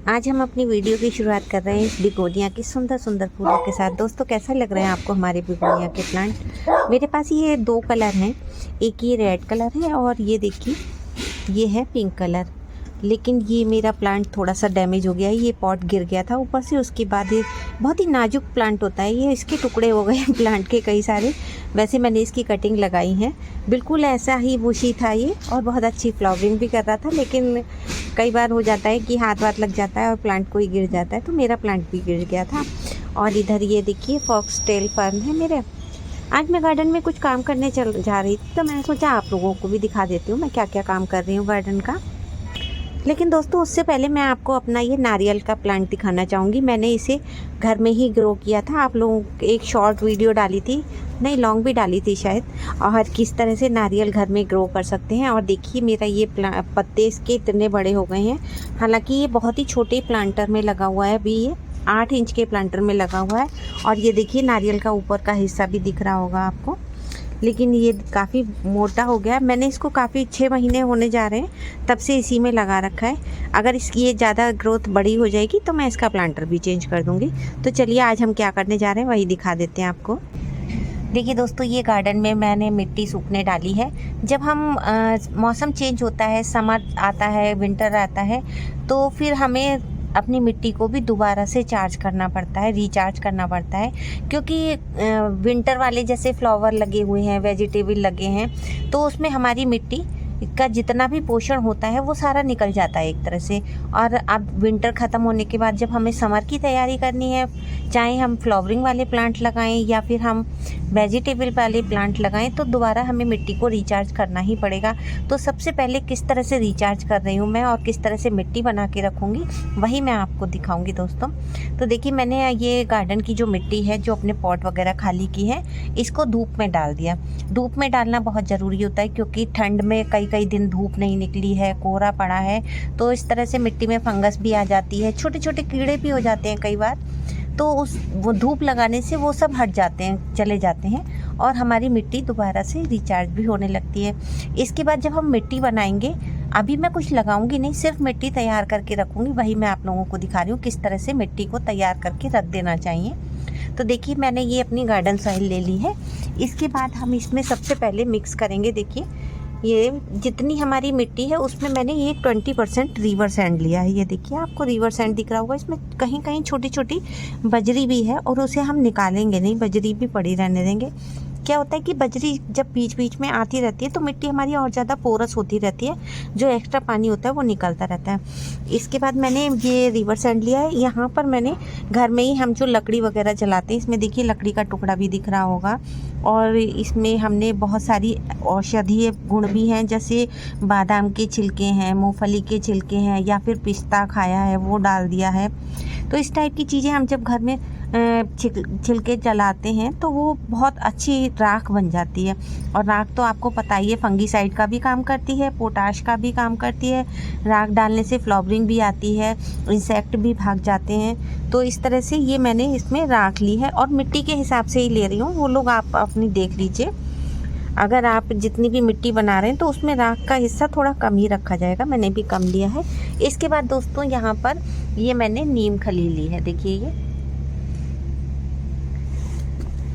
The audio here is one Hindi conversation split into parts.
आज हम अपनी वीडियो की शुरुआत कर रहे हैं इस बिगोनिया की सुंदर सुंदर फूलों के साथ। दोस्तों, कैसा लग रहे हैं आपको हमारे बिगोनिया के प्लांट? मेरे पास ये दो कलर हैं, एक ये रेड कलर है और ये देखिए ये है पिंक कलर। लेकिन ये मेरा प्लांट थोड़ा सा डैमेज हो गया है, ये पॉट गिर गया था ऊपर से। उसके बाद ये बहुत ही नाजुक प्लांट होता है, ये इसके टुकड़े हो गए प्लांट के कई सारे। वैसे मैंने इसकी कटिंग लगाई है, बिल्कुल ऐसा ही बुशी था ये और बहुत अच्छी फ्लावरिंग भी कर रहा था। लेकिन कई बार हो जाता है कि हाथ वाथ लग जाता है और प्लांट कोई गिर जाता है, तो मेरा प्लांट भी गिर गया था। और इधर ये देखिए फॉक्स टेल फर्न है मेरे। आज मैं गार्डन में कुछ काम करने चल जा रही थी, तो मैंने सोचा आप लोगों को भी दिखा देती हूँ मैं क्या क्या काम कर रही हूँ गार्डन का। लेकिन दोस्तों, उससे पहले मैं आपको अपना ये नारियल का प्लांट दिखाना चाहूँगी। मैंने इसे घर में ही ग्रो किया था। आप लोगों एक शॉर्ट वीडियो डाली थी, नहीं लॉन्ग भी डाली थी शायद, और किस तरह से नारियल घर में ग्रो कर सकते हैं। और देखिए मेरा ये पत्ते इसके इतने बड़े हो गए हैं। हालांकि ये बहुत ही छोटे प्लांटर में लगा हुआ है, अभी ये 8 इंच के प्लांटर में लगा हुआ है। और ये देखिए नारियल का ऊपर का हिस्सा भी दिख रहा होगा आपको, लेकिन ये काफ़ी मोटा हो गया। मैंने इसको काफ़ी 6 महीने होने जा रहे हैं तब से इसी में लगा रखा है। अगर इसकी ये ज़्यादा ग्रोथ बड़ी हो जाएगी तो मैं इसका प्लांटर भी चेंज कर दूँगी। तो चलिए आज हम क्या करने जा रहे हैं वही दिखा देते हैं आपको। देखिए दोस्तों, ये गार्डन में मैंने मिट्टी सूखने डाली है। जब हम मौसम चेंज होता है, समर आता है, विंटर आता है, तो फिर हमें अपनी मिट्टी को भी दोबारा से चार्ज करना पड़ता है, रिचार्ज करना पड़ता है। क्योंकि विंटर वाले जैसे फ्लावर लगे हुए हैं, वेजिटेबल लगे हैं, तो उसमें हमारी मिट्टी का जितना भी पोषण होता है वो सारा निकल जाता है एक तरह से। और अब विंटर ख़त्म होने के बाद जब हमें समर की तैयारी करनी है, चाहे हम फ्लावरिंग वाले प्लांट लगाएं या फिर हम वेजिटेबल वाले प्लांट लगाएं, तो दोबारा हमें मिट्टी को रिचार्ज करना ही पड़ेगा। तो सबसे पहले किस तरह से रिचार्ज कर रही हूँ मैं और किस तरह से मिट्टी बना के रखूँगी वही मैं आपको दिखाऊँगी दोस्तों। तो देखिए मैंने ये गार्डन की जो मिट्टी है, जो अपने पॉट वगैरह खाली की है, इसको धूप में डाल दिया। धूप में डालना बहुत ज़रूरी होता है, क्योंकि ठंड में कई दिन धूप नहीं निकली है, कोहरा पड़ा है, तो इस तरह से मिट्टी में फंगस भी आ जाती है, छोटे छोटे कीड़े भी हो जाते हैं कई बार। तो वो धूप लगाने से वो सब हट जाते हैं, चले जाते हैं, और हमारी मिट्टी दोबारा से रिचार्ज भी होने लगती है। इसके बाद जब हम मिट्टी बनाएंगे, अभी मैं कुछ लगाऊंगी नहीं, सिर्फ मिट्टी तैयार करके रखूंगी, वही मैं आप लोगों को दिखा रही हूँ किस तरह से मिट्टी को तैयार करके रख देना चाहिए। तो देखिए मैंने ये अपनी गार्डन सॉइल ले ली है। इसके बाद हम इसमें सबसे पहले मिक्स करेंगे। देखिए ये जितनी हमारी मिट्टी है उसमें मैंने ये 20% रिवर सैंड लिया है। ये देखिए आपको रिवर सैंड दिख रहा होगा, इसमें कहीं कहीं छोटी छोटी बजरी भी है, और उसे हम निकालेंगे नहीं, बजरी भी पड़ी रहने देंगे। क्या होता है कि बजरी जब बीच बीच में आती रहती है तो मिट्टी हमारी और ज़्यादा पोरस होती रहती है, जो एक्स्ट्रा पानी होता है वो निकलता रहता है। इसके बाद मैंने ये रिवर सैंड लिया है। यहाँ पर मैंने घर में ही हम जो लकड़ी वगैरह जलाते हैं, इसमें देखिए लकड़ी का टुकड़ा भी दिख रहा होगा, और इसमें हमने बहुत सारी औषधीय गुण भी हैं, जैसे बादाम के छिलके हैं, मूंगफली के छिलके हैं, या फिर पिस्ता खाया है वो डाल दिया है। तो इस टाइप की चीज़ें हम जब घर में छिलके जलाते हैं तो वो बहुत अच्छी राख बन जाती है। और राख तो आपको पता ही है, फंगीसाइड का भी काम करती है, पोटाश का भी काम करती है। राख डालने से फ्लावरिंग भी आती है, इंसेक्ट भी भाग जाते हैं। तो इस तरह से ये मैंने इसमें राख ली है, और मिट्टी के हिसाब से ही ले रही हूँ, वो लोग आप अपनी देख लीजिए। अगर आप जितनी भी मिट्टी बना रहे हैं तो उसमें राख का हिस्सा थोड़ा कम ही रखा जाएगा, मैंने भी कम लिया है। इसके बाद दोस्तों यहाँ पर ये मैंने नीम खली ली है। देखिए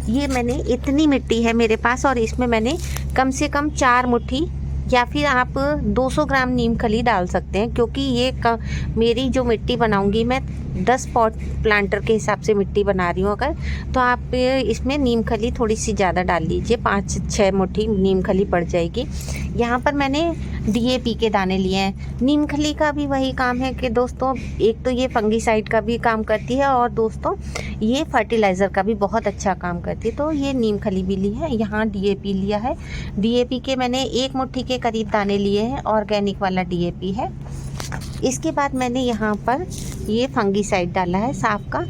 ये मैंने इतनी मिट्टी है मेरे पास, और इसमें मैंने कम से कम 4 मुट्ठी या फिर आप 200 ग्राम नीम खली डाल सकते हैं। क्योंकि ये मेरी जो मिट्टी बनाऊंगी मैं 10 पॉट प्लांटर के हिसाब से मिट्टी बना रही हूँ अगर, तो आप इसमें नीम खली थोड़ी सी ज़्यादा डाल लीजिए, 5-6 मुट्ठी नीम खली पड़ जाएगी। यहाँ पर मैंने DAP के दाने लिए हैं। नीम खली का भी वही काम है कि दोस्तों, एक तो ये फंगीसाइड का भी काम करती है, और दोस्तों ये फर्टिलाइज़र का भी बहुत अच्छा काम करती है। तो ये नीम खली भी ली है। यहाँ DAP लिया है। DAP के मैंने 1 मुट्ठी के करीब दाने लिए हैं, ऑर्गेनिक वाला DAP है। इसके बाद मैंने यहाँ पर ये फंगीसाइड डाला है साफ का,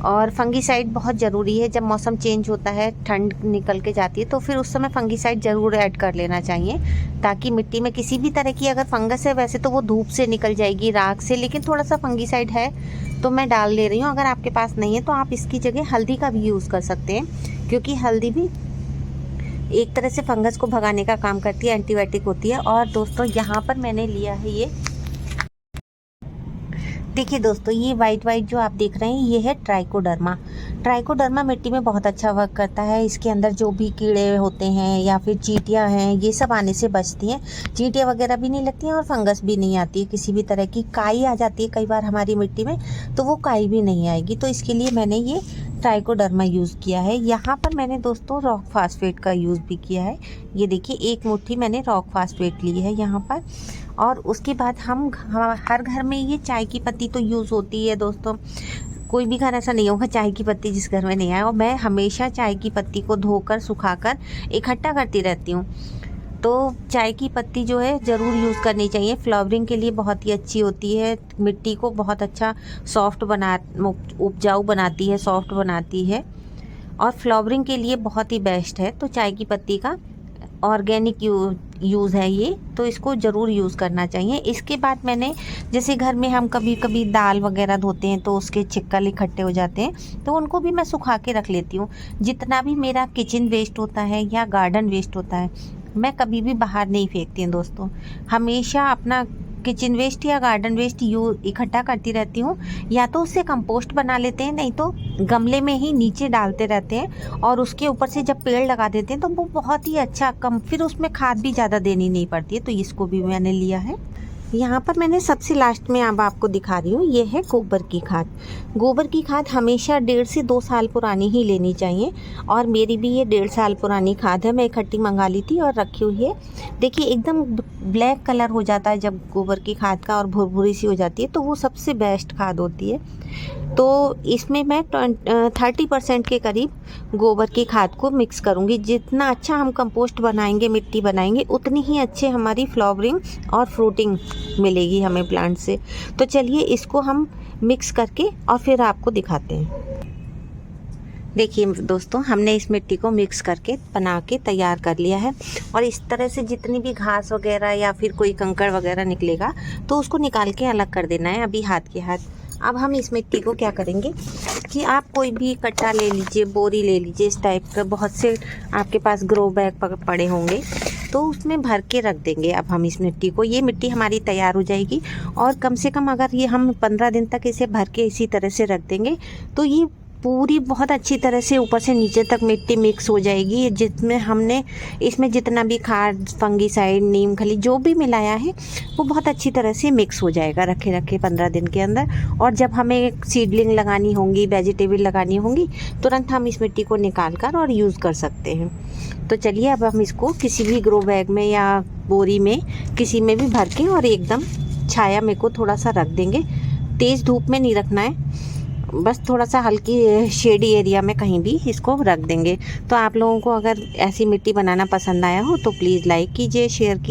और फंगीसाइड बहुत ज़रूरी है। जब मौसम चेंज होता है, ठंड निकल के जाती है, तो फिर उस समय फंगीसाइड ज़रूर ऐड कर लेना चाहिए, ताकि मिट्टी में किसी भी तरह की अगर फंगस है, वैसे तो वो धूप से निकल जाएगी, राख से, लेकिन थोड़ा सा फंगीसाइड है तो मैं डाल ले रही हूँ। अगर आपके पास नहीं है तो आप इसकी जगह हल्दी का भी यूज़ कर सकते हैं, क्योंकि हल्दी भी एक तरह से फंगस को भगाने का काम करती है, एंटीबायोटिक होती है। और दोस्तों यहाँ पर मैंने लिया है देखिए दोस्तों, ये वाइट वाइट जो आप देख रहे हैं ये है ट्राइकोडर्मा। ट्राइकोडर्मा मिट्टी में बहुत अच्छा वर्क करता है। इसके अंदर जो भी कीड़े होते हैं या फिर चींटियां हैं, ये सब आने से बचती हैं। चींटियां वगैरह भी नहीं लगती हैं और फंगस भी नहीं आती है किसी भी तरह की। काई आ जाती है कई बार हमारी मिट्टी में, तो वो काई भी नहीं आएगी। तो इसके लिए मैंने ये ट्राइकोडर्मा यूज़ किया है। यहाँ पर मैंने दोस्तों रॉक फास्फेट का यूज़ भी किया है। ये देखिए, एक मुट्ठी मैंने रॉक फास्फेट ली है यहाँ पर। और उसके बाद हम हर घर में ये चाय की पत्ती तो यूज़ होती है दोस्तों। कोई भी घर ऐसा नहीं होगा चाय की पत्ती जिस घर में नहीं आए। और मैं हमेशा चाय की पत्ती को धोकर सुखाकर इकट्ठा करती रहती हूँ। तो चाय की पत्ती जो है ज़रूर यूज़ करनी चाहिए। फ्लावरिंग के लिए बहुत ही अच्छी होती है, मिट्टी को बहुत अच्छा उपजाऊ बनाती है, सॉफ्ट बनाती है और फ्लावरिंग के लिए बहुत ही बेस्ट है। तो चाय की पत्ती का ऑर्गेनिक यूज़ है ये, तो इसको ज़रूर यूज़ करना चाहिए। इसके बाद मैंने, जैसे घर में हम कभी कभी दाल वगैरह धोते हैं तो उसके छिक्कल इकट्ठे हो जाते हैं, तो उनको भी मैं सुखा के रख लेती हूँ। जितना भी मेरा किचन वेस्ट होता है या गार्डन वेस्ट होता है, मैं कभी भी बाहर नहीं फेंकती हूँ दोस्तों। हमेशा अपना किचन वेस्ट या गार्डन वेस्ट इकट्ठा करती रहती हूँ। या तो उससे कंपोस्ट बना लेते हैं, नहीं तो गमले में ही नीचे डालते रहते हैं और उसके ऊपर से जब पेड़ लगा देते हैं तो वो बहुत ही अच्छा फिर उसमें खाद भी ज़्यादा देनी नहीं पड़ती है। तो इसको भी मैंने लिया है। यहाँ पर मैंने सबसे लास्ट में अब आपको दिखा रही हूँ, ये है गोबर की खाद। गोबर की खाद हमेशा 1.5 से 2 साल पुरानी ही लेनी चाहिए। और मेरी भी ये 1.5 साल पुरानी खाद है। मैं इकट्ठी मंगा ली थी और रखी हुई है। देखिए, एकदम ब्लैक कलर हो जाता है जब गोबर की खाद का और भुरभुरी सी हो जाती है, तो वो सबसे बेस्ट खाद होती है। तो इसमें मैं 30% के करीब गोबर की खाद को मिक्स करूँगी। जितना अच्छा हम कंपोस्ट बनाएंगे, मिट्टी बनाएंगे, उतनी ही अच्छे हमारी फ्लावरिंग और फ्रूटिंग मिलेगी हमें प्लांट से। तो चलिए इसको हम मिक्स करके और फिर आपको दिखाते हैं। देखिए दोस्तों, हमने इस मिट्टी को मिक्स करके बना के तैयार कर लिया है। और इस तरह से जितनी भी घास वगैरह या फिर कोई कंकड़ वगैरह निकलेगा तो उसको निकाल के अलग कर देना है अभी हाथ के हाथ। अब हम इस मिट्टी को क्या करेंगे कि आप कोई भी कट्टा ले लीजिए, बोरी ले लीजिए, इस टाइप का बहुत से आपके पास ग्रो बैग पड़े होंगे, तो उसमें भर के रख देंगे। अब हम इस मिट्टी को, ये मिट्टी हमारी तैयार हो जाएगी और कम से कम अगर ये हम 15 दिन तक इसे भर के इसी तरह से रख देंगे तो ये पूरी बहुत अच्छी तरह से ऊपर से नीचे तक मिट्टी मिक्स हो जाएगी। जिसमें हमने इसमें जितना भी खाद, फंगीसाइड, नीम खली जो भी मिलाया है वो बहुत अच्छी तरह से मिक्स हो जाएगा रखे 15 दिन के अंदर। और जब हमें सीडलिंग लगानी होंगी, वेजिटेबल लगानी होंगी, तुरंत हम इस मिट्टी को निकाल कर और यूज़ कर सकते हैं। तो चलिए अब हम इसको किसी भी ग्रो बैग में या बोरी में किसी में भी भर के और एकदम छाया में को थोड़ा सा रख देंगे। तेज़ धूप में नहीं रखना है, बस थोड़ा सा हल्की शेडी एरिया में कहीं भी इसको रख देंगे। तो आप लोगों को अगर ऐसी मिट्टी बनाना पसंद आया हो तो प्लीज़ लाइक कीजिए, शेयर कीजिए।